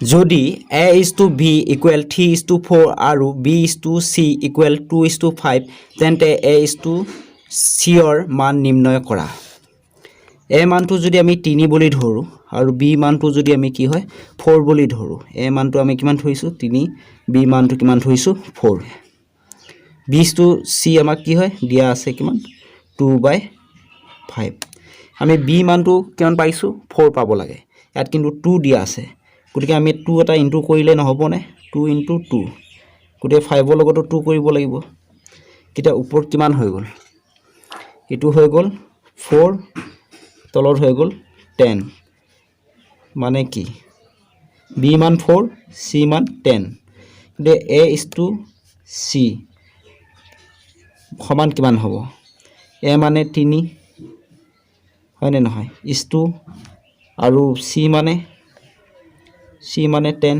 যদি A/B equal 3:4 আৰু B/C equal 2:5 তেন্তে A/C ৰ মান নিৰ্ণয় কৰা। A মানটো যদি আমি 3 বুলি ধৰো আৰু B মানটো যদি আমি কি হয় 4 বুলি ধৰো। A মানটো আমি কিমান ধৰিছো 3, B মানটো কিমান ধৰিছো 4। B/C আমাক কি হয় দিয়া আছে কিমান 2/5। আমি B মানটো কিমান পাইছো 4 পাব লাগে। ইয়াত কিন্তু 2 দিয়া আছে। গতিকে আমি 2 এটা ইনটু কৰিলে নহবনে 2 * 2 গতিকে 5 ৰ লগতো 2 কৰিব লাগিব। কিটা ওপৰত কিমান হৈ গল এটো হৈ গল 4 তলত হৈ গল 10 মানে কি B মান 4 C মান 10 গতিকে A/C সমান কিমান হ'ব A মানে 3 হয় নে নহয় ইছটো আৰু C মানে 10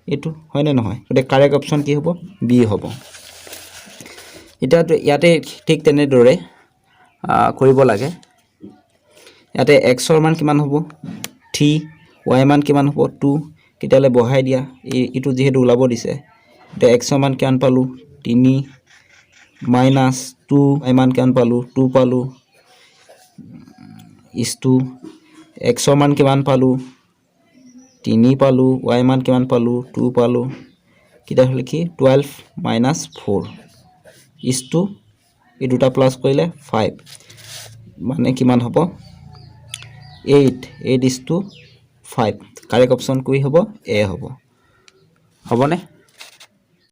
এটো হয় নে নহয় গতিকে কারেক্ট অপশন কি হ'ব B হ'ব। এটা ইয়াতে ঠিক তেনে দৰে কৰিব লাগে। ইয়াতে x ৰ মান কিমান হ'ব 3 y মান কিমান হ'ব 2 কিটালে বহাই দিয়া ইটো যেহেতু ওলাব দিছে তে x ৰ মান কিমান পালো 3 minus 2 y মান কিমান পালো 2 পালো ইছটো x ৰ মান কিমান পালো 3 পালো y মান কিমান পালো 2 পালো কিটা হলে কি 12 minus 4 ইছটো এই দুটা প্লাস কৰিলে 5 মানে কিমান হ'ব 8 is to 5 কাৰেক্ট অপশন কি হ'ব A হ'ব হবনে